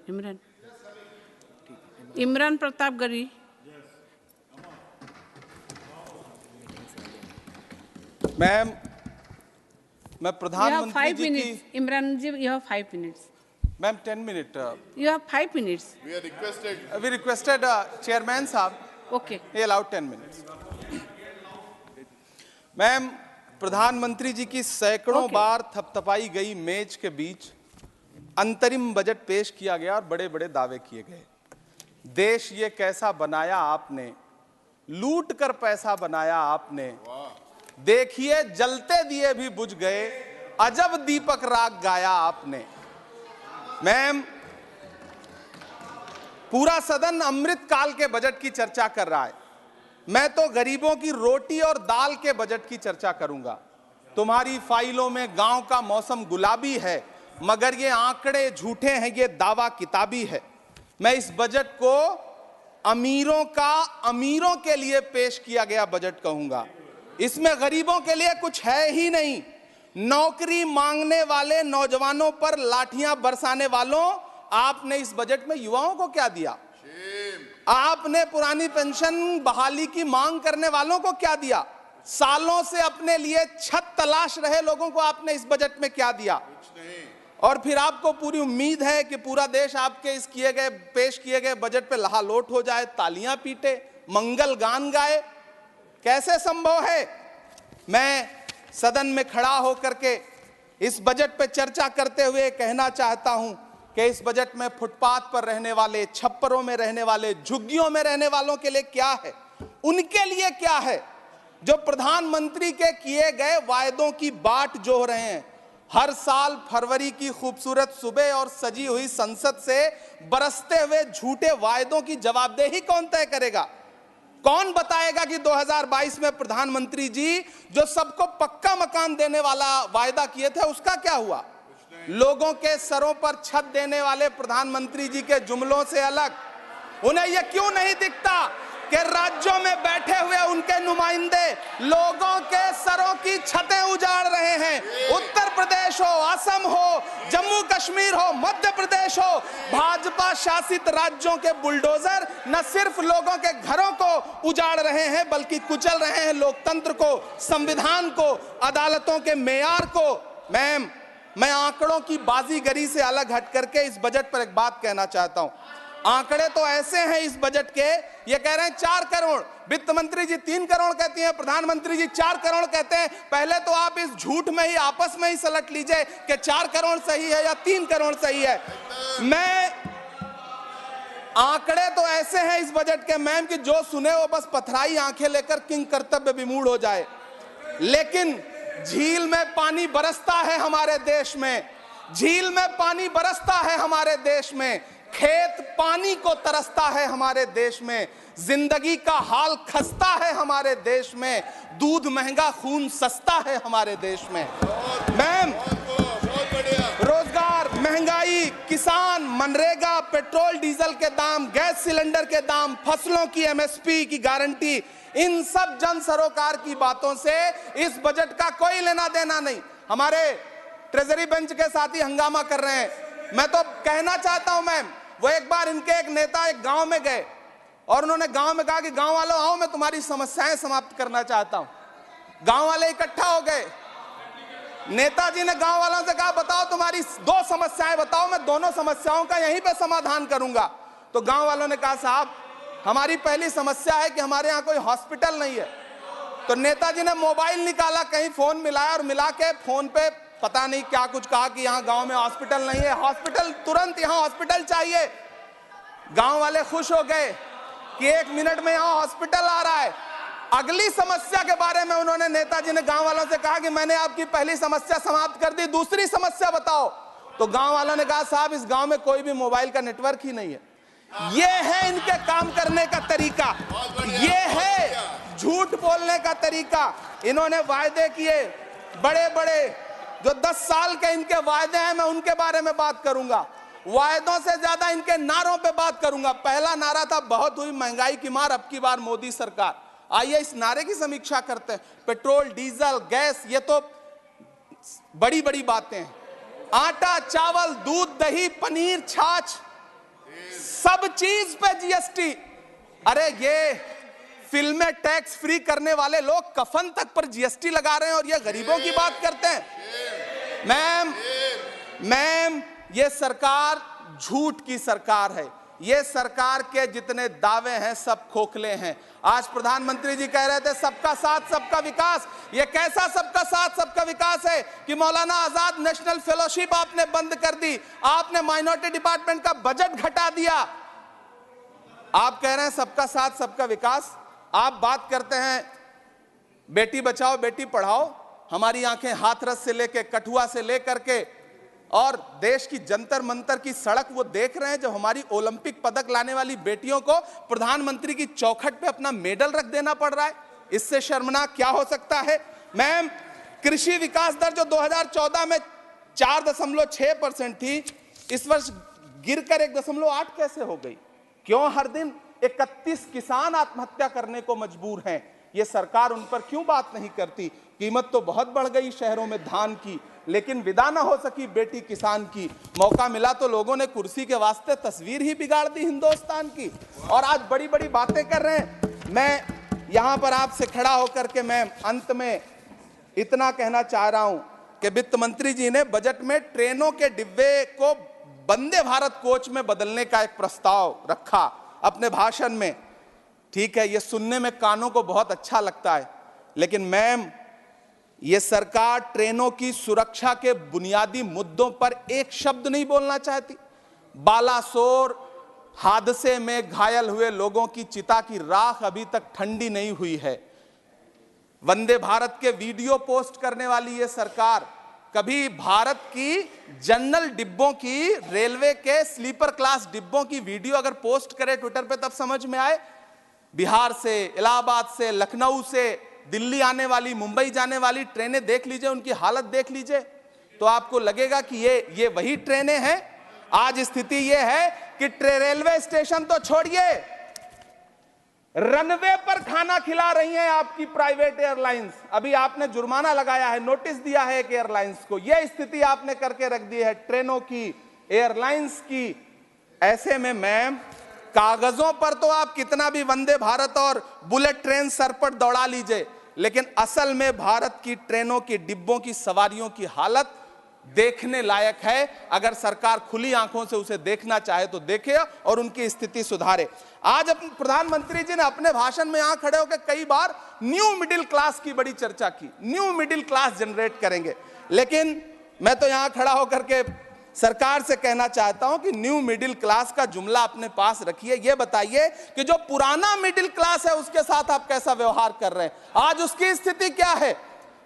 Imran Imran Pratapgarhi. Ma'am, मैं प्रधानमंत्री जी की। इमरान जी, you have 5 minutes. Ma'am 10 minute. You have 5 minutes. We requested chairman साहब। Okay. He allowed 10 minutes. Ma'am, प्रधानमंत्री जी की सैकड़ों बार थपथपाई गई मेज के बीच अंतरिम बजट पेश किया गया और बड़े बड़े दावे किए गए। देश ये कैसा बनाया आपने, लूट कर पैसा बनाया आपने, देखिए जलते दिए भी बुझ गए, अजब दीपक राग गाया आपने। मैम, पूरा सदन अमृत काल के बजट की चर्चा कर रहा है, मैं तो गरीबों की रोटी और दाल के बजट की चर्चा करूंगा। तुम्हारी फाइलों में गांव का मौसम गुलाबी है, मगर ये आंकड़े झूठे हैं, ये दावा किताबी है। मैं इस बजट को अमीरों का अमीरों के लिए पेश किया गया बजट कहूंगा। इसमें गरीबों के लिए कुछ है ही नहीं। नौकरी मांगने वाले नौजवानों पर लाठियां बरसाने वालों, आपने इस बजट में युवाओं को क्या दिया? आपने पुरानी पेंशन बहाली की मांग करने वालों को क्या दिया? सालों से अपने लिए छत तलाश रहे लोगों को आपने इस बजट में क्या दिया? और फिर आपको पूरी उम्मीद है कि पूरा देश आपके इस पेश किए गए बजट पे लहालोट हो जाए, तालियां पीटे, मंगल गान गाए। कैसे संभव है? मैं सदन में खड़ा होकर के इस बजट पे चर्चा करते हुए कहना चाहता हूं कि इस बजट में फुटपाथ पर रहने वाले, छप्परों में रहने वाले, झुग्गियों में रहने वालों के लिए क्या है, उनके लिए क्या है? जो प्रधानमंत्री के किए गए वायदों की बाट जोह रहे हैं। हर साल फरवरी की खूबसूरत सुबह और सजी हुई संसद से बरसते हुए झूठे वायदों की जवाबदेही कौन तय करेगा? कौन बताएगा कि 2022 में प्रधानमंत्री जी जो सबको पक्का मकान देने वाला वायदा किए थे उसका क्या हुआ? लोगों के सरों पर छत देने वाले प्रधानमंत्री जी के जुमलों से अलग उन्हें यह क्यों नहीं दिखता कि राज्यों में बैठे हुए उनके नुमाइंदे लोगों के सरों की छतें उजाड़ रहे हैं? उत्तर प्रदेश हो, असम हो, जम्मू कश्मीर हो, मध्य प्रदेश हो, भाजपा शासित राज्यों के बुलडोजर न सिर्फ लोगों के घरों को उजाड़ रहे हैं बल्कि कुचल रहे हैं लोकतंत्र को, संविधान को, अदालतों के मेयार को। मैम, मैं आंकड़ों की बाजीगरी से अलग हट करके इस बजट पर एक बात कहना चाहता हूं। आंकड़े तो ऐसे हैं इस बजट के, ये कह रहे हैं 4 करोड़, वित्त मंत्री जी 3 करोड़ कहती हैं, प्रधानमंत्री जी 4 करोड़ कहते हैं। पहले तो आप इस झूठ में ही आपस में ही सलट लीजिए कि 4 करोड़ सही है या 3 करोड़ सही है। मैं आंकड़े तो ऐसे हैं इस बजट के मैम कि जो सुने वो बस पथराई आंखें लेकर किंग कर्तव्य विमूढ़ हो जाए। लेकिन झील में पानी बरसता है हमारे देश में, झील में पानी बरसता है हमारे देश में, खेत पानी को तरसता है हमारे देश में, जिंदगी का हाल खस्ता है हमारे देश में, दूध महंगा खून सस्ता है हमारे देश में। मैम, रोजगार, महंगाई, किसान, मनरेगा, पेट्रोल डीजल के दाम, गैस सिलेंडर के दाम, फसलों की एमएसपी की गारंटी, इन सब जन सरोकार की बातों से इस बजट का कोई लेना देना नहीं। हमारे ट्रेजरी बेंच के साथी हंगामा कर रहे हैं। मैं तो कहना चाहता हूं मैम, वो एक बार इनके एक नेता एक गांव में गए और उन्होंने गांव में कहा कि गांव वालों आओ, मैं तुम्हारी समस्याएं समाप्त करना चाहता हूं। गांव वाले इकट्ठा हो गए। नेताजी ने गांव वालों से कहा बताओ तुम्हारी 2 समस्याएं बताओ, मैं दोनों समस्याओं का यहीं पे समाधान करूंगा। तो गांव वालों ने कहा साहब हमारी पहली समस्या है कि हमारे यहाँ कोई हॉस्पिटल नहीं है। तो नेताजी ने मोबाइल निकाला, कहीं फोन मिलाया और मिला के फोन पे पता नहीं क्या कुछ कहा कि यहाँ गांव में हॉस्पिटल नहीं है, हॉस्पिटल तुरंत, यहाँ हॉस्पिटल चाहिए। गांव वाले खुश हो गए कि 1 मिनट में यहाँ हॉस्पिटल आ रहा है। अगली समस्या के बारे में उन्होंने, नेताजी ने गांव वालों से कहा कि मैंने आपकी पहली समस्या समाप्त कर दी, दूसरी समस्या बताओ। तो गांव वालों ने कहा साहब इस गांव में कोई भी मोबाइल का नेटवर्क ही नहीं है। ये है इनके काम करने का तरीका, ये है झूठ बोलने का तरीका। इन्होंने वायदे किए बड़े बड़े, जो 10 साल के इनके वायदे हैं मैं उनके बारे में बात करूंगा। वायदों से ज्यादा इनके नारों पे बात करूंगा। पहला नारा था बहुत हुई महंगाई की मार, अब की बार मोदी सरकार। आइए इस नारे की समीक्षा करते हैं। पेट्रोल, डीजल, गैस, ये तो बड़ी बड़ी बातें हैं। आटा, चावल, दूध, दही, पनीर, छाछ, सब चीज पे जीएसटी। अरे ये फिल्में टैक्स फ्री करने वाले लोग कफन तक पर जीएसटी लगा रहे हैं और ये गरीबों की बात करते हैं। मैम ये सरकार झूठ की सरकार है। ये सरकार के जितने दावे हैं सब खोखले हैं। आज प्रधानमंत्री जी कह रहे थे सबका साथ सबका विकास। ये कैसा सबका साथ सबका विकास है कि मौलाना आजाद नेशनल फेलोशिप आपने बंद कर दी, आपने माइनॉरिटी डिपार्टमेंट का बजट घटा दिया। आप कह रहे हैं सबका साथ सबका विकास। आप बात करते हैं बेटी बचाओ बेटी पढ़ाओ। हमारी आंखें हाथरस से लेके कठुआ से लेकर के और देश की जंतर मंतर की सड़क वो देख रहे हैं जब हमारी ओलंपिक पदक लाने वाली बेटियों को प्रधानमंत्री की चौखट पे अपना मेडल रख देना पड़ रहा है। इससे शर्मनाक क्या हो सकता है। मैम कृषि विकास दर जो 2014 में 4.6% थी, इस वर्ष गिरकर 1.8 कैसे हो गई? क्यों हर दिन 31 किसान आत्महत्या करने को मजबूर हैं? ये सरकार उन पर क्यों बात नहीं करती? कीमत तो बहुत बढ़ गई शहरों में धान की, लेकिन विदा ना हो सकी बेटी किसान की। मौका मिला तो लोगों ने कुर्सी के वास्ते तस्वीर ही बिगाड़ दी हिंदुस्तान की, और आज बड़ी बड़ी बातें कर रहे हैं। मैं यहां पर आपसे खड़ा होकर के मैं अंत में इतना कहना चाह रहा हूं कि वित्त मंत्री जी ने बजट में ट्रेनों के डिब्बे को वंदे भारत कोच में बदलने का एक प्रस्ताव रखा अपने भाषण में। ठीक है, ये सुनने में कानों को बहुत अच्छा लगता है, लेकिन मैम ये सरकार ट्रेनों की सुरक्षा के बुनियादी मुद्दों पर एक शब्द नहीं बोलना चाहती। बालासोर हादसे में घायल हुए लोगों की चिता की राख अभी तक ठंडी नहीं हुई है। वंदे भारत के वीडियो पोस्ट करने वाली ये सरकार कभी भारत की जनरल डिब्बों की, रेलवे के स्लीपर क्लास डिब्बों की वीडियो अगर पोस्ट करे ट्विटर पे तब समझ में आए। बिहार से, इलाहाबाद से, लखनऊ से दिल्ली आने वाली, मुंबई जाने वाली ट्रेनें देख लीजिए, उनकी हालत देख लीजिए, तो आपको लगेगा कि ये वही ट्रेनें हैं। आज स्थिति ये है कि रेलवे स्टेशन तो छोड़िए, रनवे पर खाना खिला रही हैं आपकी प्राइवेट एयरलाइंस। अभी आपने जुर्माना लगाया है, नोटिस दिया है एक एयरलाइंस को। यह स्थिति आपने करके रख दी है ट्रेनों की, एयरलाइंस की। ऐसे में मैम कागजों पर तो आप कितना भी वंदे भारत और बुलेट ट्रेन सर पर दौड़ा लीजिए, लेकिन असल में भारत की ट्रेनों की डिब्बों की सवारियों की हालत देखने लायक है। अगर सरकार खुली आंखों से उसे देखना चाहे तो देखे और उनकी स्थिति सुधारे। आज अपने प्रधानमंत्री जी ने अपने भाषण में यहां खड़े होकर कई बार न्यू मिडिल क्लास की बड़ी चर्चा की, न्यू मिडिल क्लास जनरेट करेंगे। लेकिन मैं तो यहां खड़ा होकर के सरकार से कहना चाहता हूं कि न्यू मिडिल क्लास का जुमला अपने पास रखिए। यह बताइए कि जो पुराना मिडिल क्लास है उसके साथ आप कैसा व्यवहार कर रहे हैं। आज उसकी स्थिति क्या है?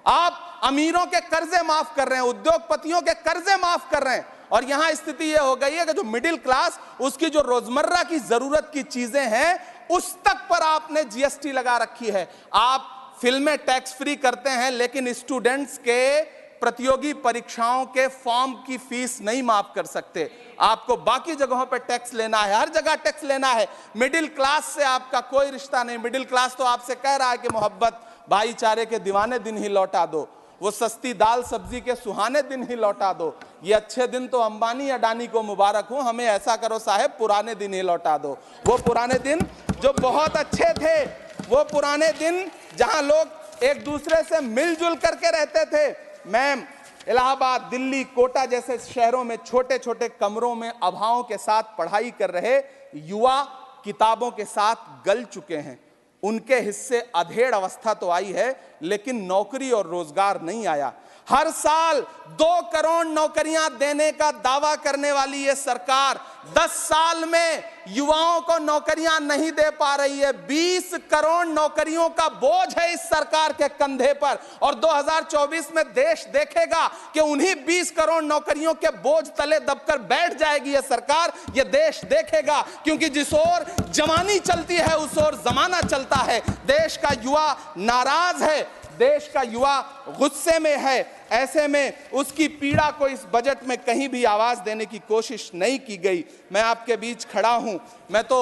आप अमीरों के कर्जे माफ कर रहे हैं, उद्योगपतियों के कर्जे माफ कर रहे हैं, और यहां स्थिति यह हो गई है कि जो मिडिल क्लास, उसकी जो रोजमर्रा की जरूरत की चीजें हैं उस तक पर आपने जीएसटी लगा रखी है। आप फिल्में टैक्स फ्री करते हैं, लेकिन स्टूडेंट्स के प्रतियोगी परीक्षाओं के फॉर्म की फीस नहीं माफ कर सकते। आपको बाकी जगहों पर टैक्स लेना है, हर जगह टैक्स लेना है। मिडिल क्लास से आपका कोई रिश्ता नहीं। मिडिल क्लास तो आपसे कह रहा है कि मोहब्बत, भाईचारे के दीवाने दिन ही लौटा दो, वो सस्ती दाल सब्जी के सुहाने दिन ही लौटा दो। ये अच्छे दिन तो अंबानी अडानी को मुबारक हो, हमें ऐसा करो साहब पुराने दिन ही लौटा दो। वो पुराने दिन जो बहुत अच्छे थे, वो पुराने दिन जहां लोग एक दूसरे से मिलजुल करके रहते थे। मैम इलाहाबाद, दिल्ली, कोटा जैसे शहरों में छोटे छोटे कमरों में अभावों के साथ पढ़ाई कर रहे युवा किताबों के साथ गल चुके हैं। उनके हिस्से अधेड़ अवस्था तो आई है, लेकिन नौकरी और रोजगार नहीं आया। हर साल 2 करोड़ नौकरियां देने का दावा करने वाली ये सरकार 10 साल में युवाओं को नौकरियां नहीं दे पा रही है। 20 करोड़ नौकरियों का बोझ है इस सरकार के कंधे पर, और 2024 में देश देखेगा कि उन्हीं 20 करोड़ नौकरियों के बोझ तले दबकर बैठ जाएगी ये सरकार। ये देश देखेगा, क्योंकि जिस ओर जवानी चलती है उस ओर जमाना चलता है। देश का युवा नाराज है, देश का युवा गुस्से में है। ऐसे में उसकी पीड़ा को इस बजट में कहीं भी आवाज देने की कोशिश नहीं की गई। मैं आपके बीच खड़ा हूं, मैं तो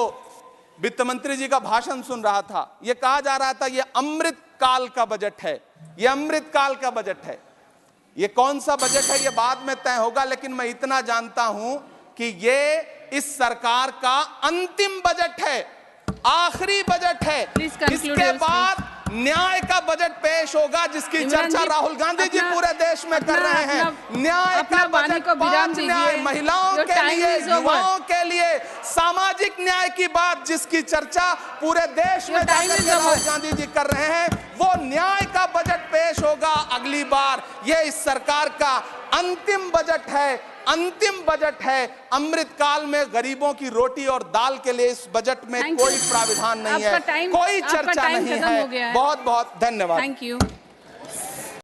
वित्त मंत्री जी का भाषण सुन रहा था। यह कहा जा रहा था ये अमृत काल का बजट है, ये अमृत काल का बजट है। ये कौन सा बजट है ये बाद में तय होगा, लेकिन मैं इतना जानता हूं कि ये इस सरकार का अंतिम बजट है, आखिरी बजट है। Please conclude इसके your बाद न्याय का बजट पेश होगा, जिसकी इमरान चर्चा जी, राहुल गांधी जी पूरे देश में कर रहे हैं। न्याय का बजट, 5 न्याय महिलाओं के लिए, युवाओं के लिए, सामाजिक न्याय की बात जिसकी चर्चा पूरे देश में जाकर के राहुल गांधी जी कर रहे हैं, वो न्याय का बजट पेश होगा अगली बार। ये इस सरकार का अंतिम बजट है, अंतिम बजट है। अमृतकाल में गरीबों की रोटी और दाल के लिए इस बजट में कोई प्राविधान नहीं है, कोई चर्चा नहीं है। बहुत बहुत धन्यवाद। Thank you.